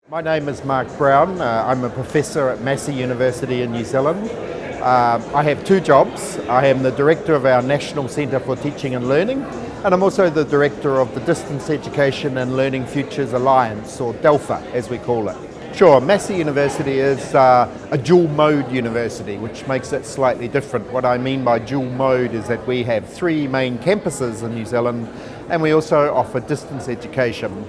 My name is Prof Brown. I'm a professor at Massey University in New Zealand. I have two jobs. I am the director of our National Centre for Teaching and Learning, and I'm also the director of the Distance Education and Learning Futures Alliance, or DELFA as we call it. Sure, Massey University is a dual mode university, which makes it slightly different. What I mean by dual mode is that we have three main campuses in New Zealand, and we also offer distance education,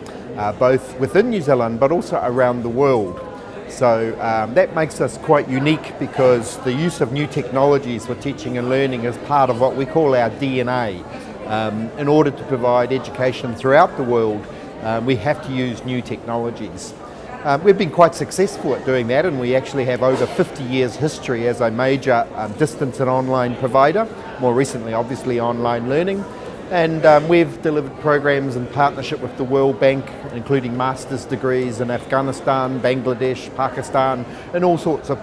both within New Zealand but also around the world. So that makes us quite unique because the use of new technologies for teaching and learning is part of what we call our DNA. In order to provide education throughout the world, we have to use new technologies. We've been quite successful at doing that, and we actually have over 50 years history as a major distance and online provider, more recently obviously online learning. And we've delivered programs in partnership with the World Bank, including master's degrees in Afghanistan, Bangladesh, Pakistan, and all sorts of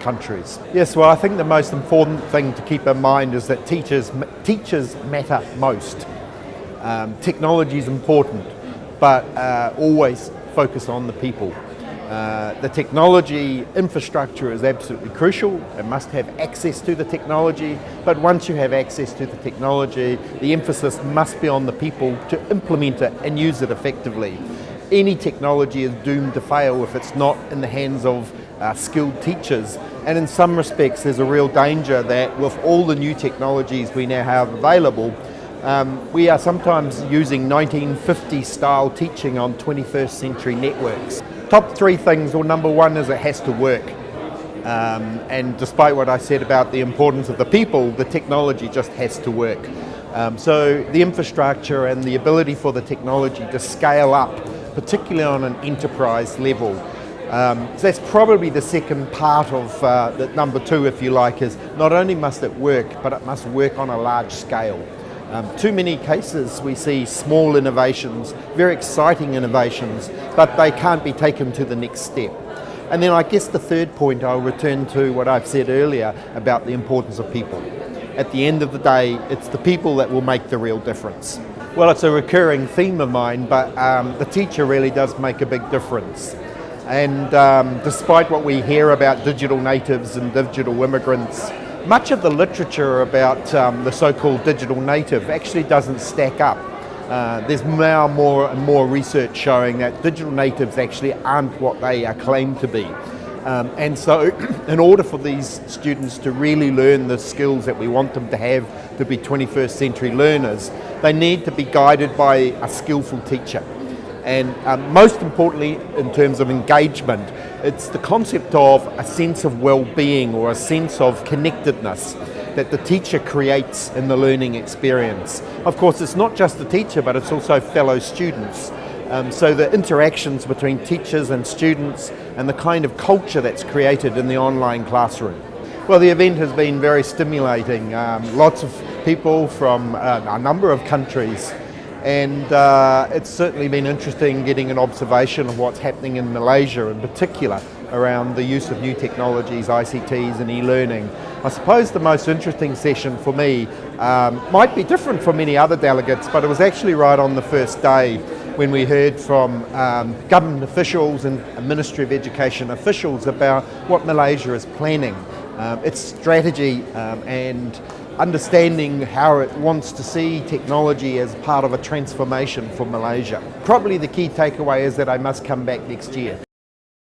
countries. Yes, well, I think the most important thing to keep in mind is that teachers matter most. Technology is important, but always focus on the people. The technology infrastructure is absolutely crucial. It must have access to the technology, but once you have access to the technology, the emphasis must be on the people to implement it and use it effectively. Any technology is doomed to fail if it's not in the hands of skilled teachers, and in some respects there's a real danger that with all the new technologies we now have available, we are sometimes using 1950 style teaching on 21st century networks. Top three things, well, number one is it has to work. And despite what I said about the importance of the people, the technology just has to work. So the infrastructure and the ability for the technology to scale up, particularly on an enterprise level. So that's probably the second part of the number two, if you like, is not only must it work, but it must work on a large scale. Too many cases we see small innovations, very exciting innovations, but they can't be taken to the next step. And then I guess the third point, I'll return to what I've said earlier about the importance of people. At the end of the day, it's the people that will make the real difference. Well, it's a recurring theme of mine, but the teacher really does make a big difference. And despite what we hear about digital natives and digital immigrants, much of the literature about the so-called digital native actually doesn't stack up. There's now more and more research showing that digital natives actually aren't what they are claimed to be. And so in order for these students to really learn the skills that we want them to have to be 21st century learners, they need to be guided by a skillful teacher. And most importantly, in terms of engagement, it's the concept of a sense of well-being or a sense of connectedness that the teacher creates in the learning experience. Of course, it's not just the teacher, but it's also fellow students. So the interactions between teachers and students and the kind of culture that's created in the online classroom. Well, the event has been very stimulating. Lots of people from a number of countries. And it's certainly been interesting getting an observation of what's happening in Malaysia in particular around the use of new technologies, ICTs and e-learning. I suppose the most interesting session for me might be different from many other delegates, but it was actually right on the first day when we heard from government officials and Ministry of Education officials about what Malaysia is planning, its strategy and understanding how it wants to see technology as part of a transformation for Malaysia. Probably the key takeaway is that I must come back next year.